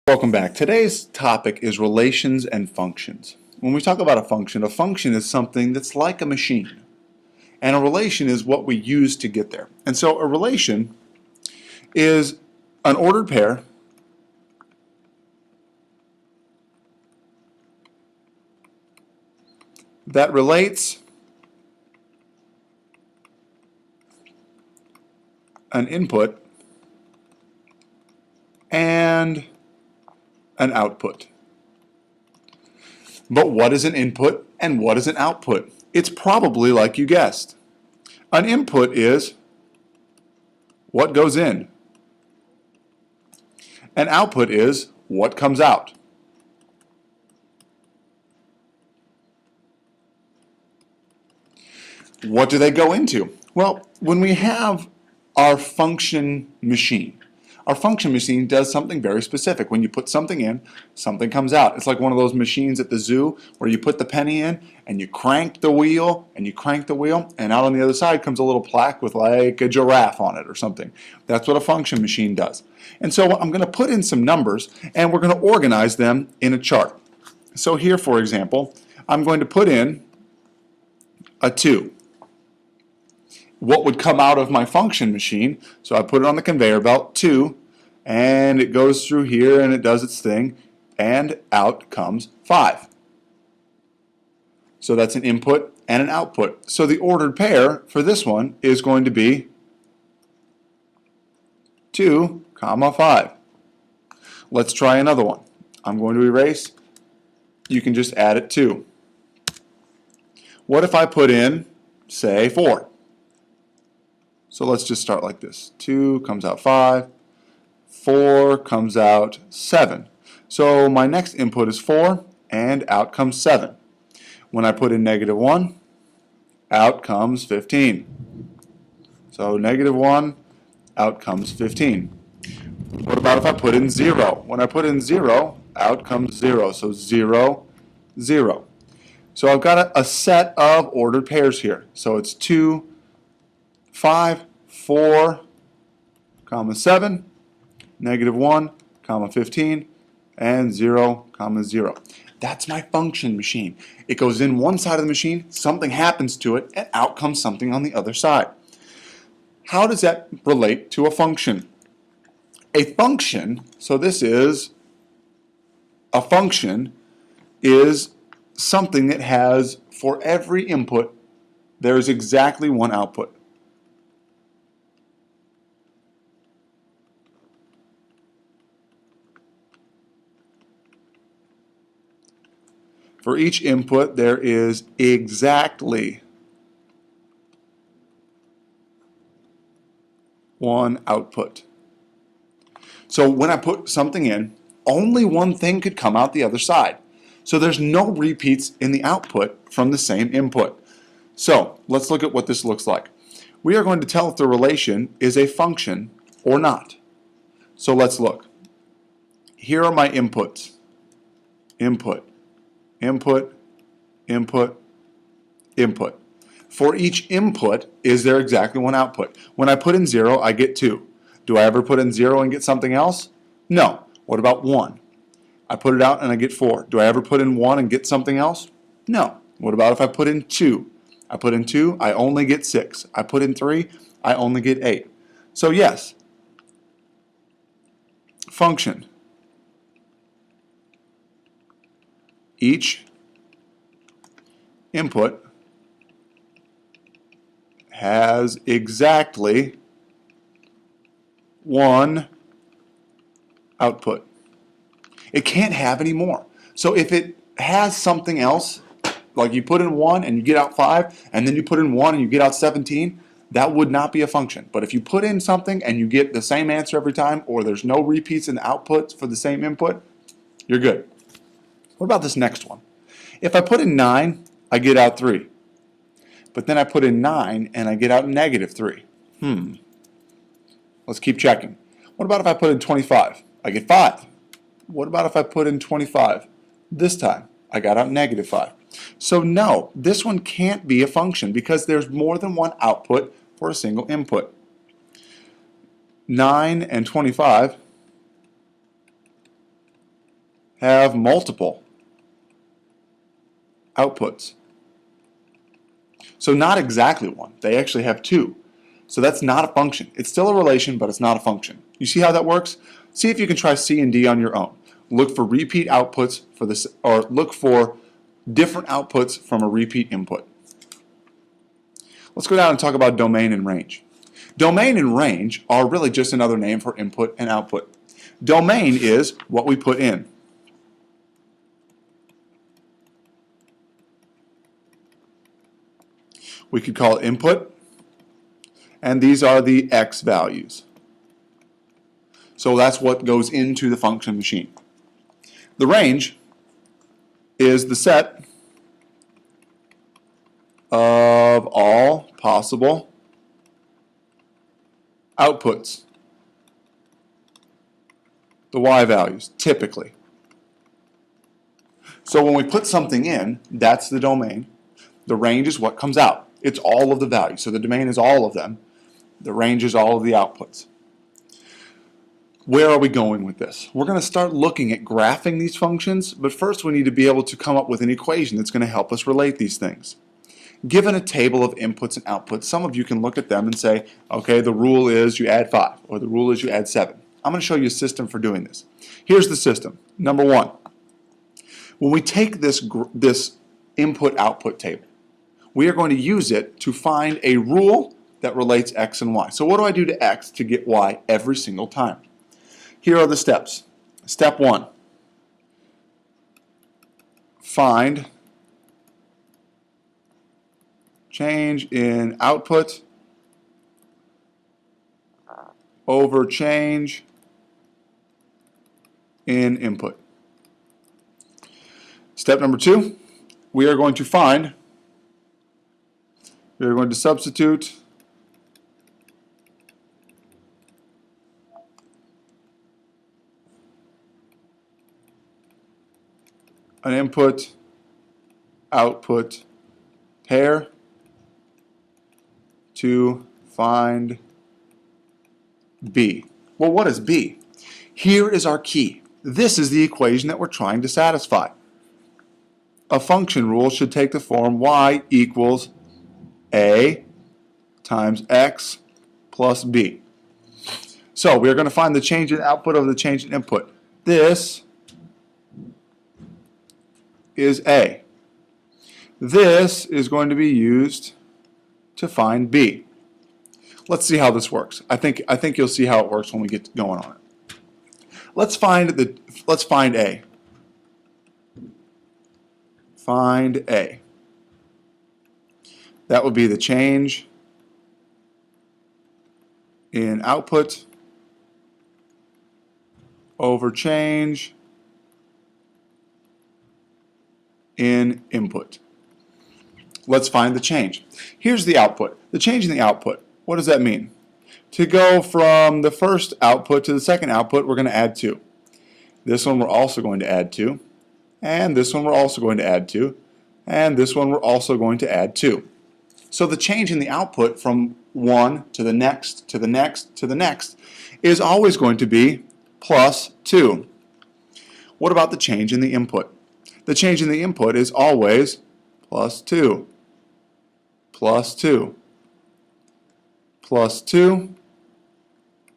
Welcome back. Today's topic is relations and functions. When we talk about a function is something that's like a machine. And a relation is what we use to get there. And so a relation is an ordered pair that relates an input and an output. But what is an input and what is an output? It's probably like you guessed. An input is what goes in. An output is what comes out. What do they go into? Well, when we have our function machine does something very specific. When you put something in, something comes out. It's like one of those machines at the zoo where you put the penny in and you crank the wheel and you crank the wheel, and out on the other side comes a little plaque with like a giraffe on it or something. That's what a function machine does. And so I'm going to put in some numbers and we're going to organize them in a chart. So here, for example, I'm going to put in a 2. What would come out of my function machine? So I put it on the conveyor belt, 2, and it goes through here and it does its thing, and out comes 5. So that's an input and an output. So the ordered pair for this one is going to be 2, 5. Let's try another one. I'm going to erase. You can just add it 2. What if I put in, say, 4? So let's just start like this. 2 comes out 5. 4 comes out 7. So my next input is 4, and out comes 7. When I put in -1, out comes 15. So -1, out comes 15. What about if I put in 0? When I put in 0, out comes 0. So 0, 0. So I've got a set of ordered pairs here. So it's 2, 5, 4, 7, -1, 15, and 0, 0. That's my function machine. It goes in one side of the machine, something happens to it, and out comes something on the other side. How does that relate to a function? A function, so this is, a function is something that has, for every input, there's exactly one output. For each input, there is exactly one output. So when I put something in, only one thing could come out the other side. So there's no repeats in the output from the same input. So let's look at what this looks like. We are going to tell if the relation is a function or not. So let's look. Here are my inputs. Input. Input, input, input. For each input, is there exactly one output? When I put in 0, I get 2. Do I ever put in 0 and get something else? No. What about 1? I put it out and I get 4. Do I ever put in 1 and get something else? No. What about if I put in 2? I put in 2, I only get 6. I put in 3, I only get 8. So yes, function. Each input has exactly one output. It can't have any more. So if it has something else, like you put in 1 and you get out 5, and then you put in 1 and you get out 17, that would not be a function. But if you put in something and you get the same answer every time, or there's no repeats in the outputs for the same input, you're good. What about this next one? If I put in 9, I get out 3. But then I put in 9 and I get out -3. Let's keep checking. What about if I put in 25? I get 5. What about if I put in 25? This time, I got out -5. So no, this one can't be a function because there's more than one output for a single input. 9 and 25 have multiple outputs. So not exactly one. They actually have two. So that's not a function. It's still a relation, but it's not a function. You see how that works? See if you can try C and D on your own. Look for repeat outputs for this, or look for different outputs from a repeat input. Let's go down and talk about domain and range. Domain and range are really just another name for input and output. Domain is what we put in. We could call it input, and these are the X values. So that's what goes into the function machine. The range is the set of all possible outputs, the Y values, typically. So when we put something in, that's the domain. The range is what comes out. It's all of the values. So the domain is all of them. The range is all of the outputs. Where are we going with this? We're going to start looking at graphing these functions, but first we need to be able to come up with an equation that's going to help us relate these things. Given a table of inputs and outputs, some of you can look at them and say, okay, the rule is you add 5, or the rule is you add 7. I'm going to show you a system for doing this. Here's the system. Number 1, when we take this input-output table, we are going to use it to find a rule that relates X and Y. So what do I do to X to get Y every single time? Here are the steps. Step 1, find change in output over change in input. Step number 2, we are going to substitute an input-output pair to find B. Well, what is B? Here is our key. This is the equation that we're trying to satisfy. A function rule should take the form y equals A times X plus B. So we're going to find the change in output over the change in input. This is A. This is going to be used to find B. Let's see how this works. I think you'll see how it works when we get going on it. Let's find A. Find A. That would be the change in output over change in input. Let's find the change. Here's the output. The change in the output. What does that mean? To go from the first output to the second output, we're going to add 2. This one we're also going to add 2. And this one we're also going to add 2. And this one we're also going to add 2. So the change in the output from one to the next, to the next, to the next is always going to be plus 2. What about the change in the input? The change in the input is always plus 2, plus 2, plus 2,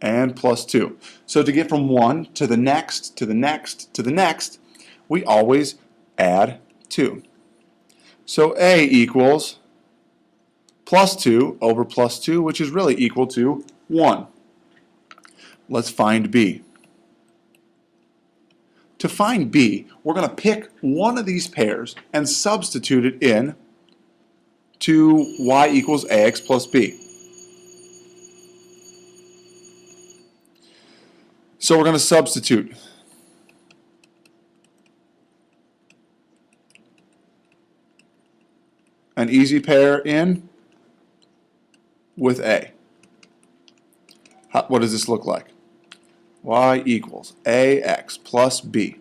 and plus 2. So to get from one to the next, to the next, to the next, we always add 2. So A equals plus 2 over plus 2, which is really equal to 1. Let's find B. To find B, we're going to pick one of these pairs and substitute it in to y equals ax plus b. So we're going to substitute an easy pair in with A. What does this look like? Y equals ax plus b.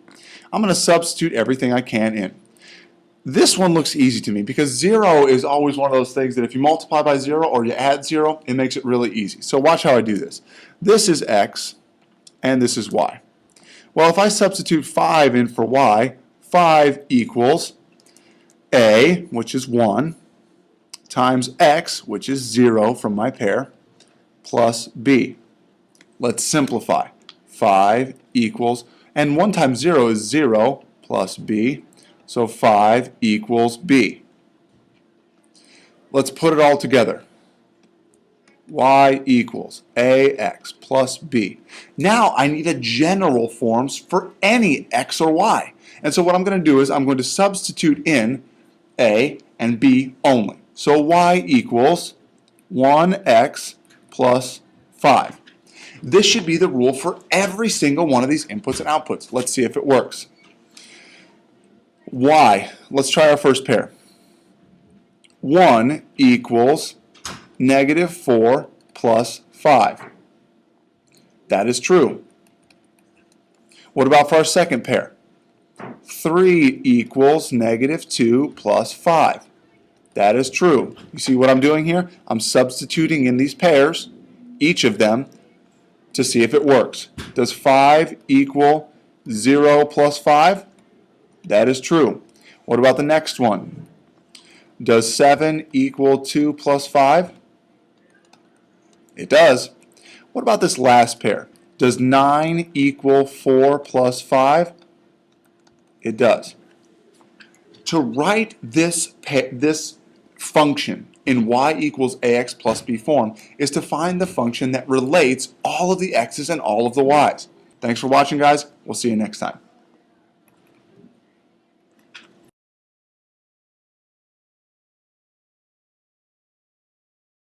I'm going to substitute everything I can in. This one looks easy to me because 0 is always one of those things that if you multiply by 0 or you add 0, it makes it really easy. So watch how I do this. This is x and this is y. Well, if I substitute 5 in for y, 5 equals a, which is 1, times x, which is 0 from my pair, plus b. Let's simplify. 5 equals, and 1 times 0 is 0 plus b, so 5 equals b. Let's put it all together. Y equals ax plus b. Now I need a general forms for any x or y. And so what I'm going to do is I'm going to substitute in a and b only. So y equals 1x plus 5. This should be the rule for every single one of these inputs and outputs. Let's see if it works. Y, let's try our first pair. 1 equals negative 4 plus 5. That is true. What about for our second pair? 3 equals negative 2 plus 5. That is true. You see what I'm doing here? I'm substituting in these pairs, each of them, to see if it works. Does 5 equal 0 plus 5? That is true. What about the next one? Does 7 equal 2 plus 5? It does. What about this last pair? Does 9 equal 4 plus 5? It does. To write this function in y equals ax plus b form is to find the function that relates all of the x's and all of the y's. Thanks for watching, guys. We'll see you next time.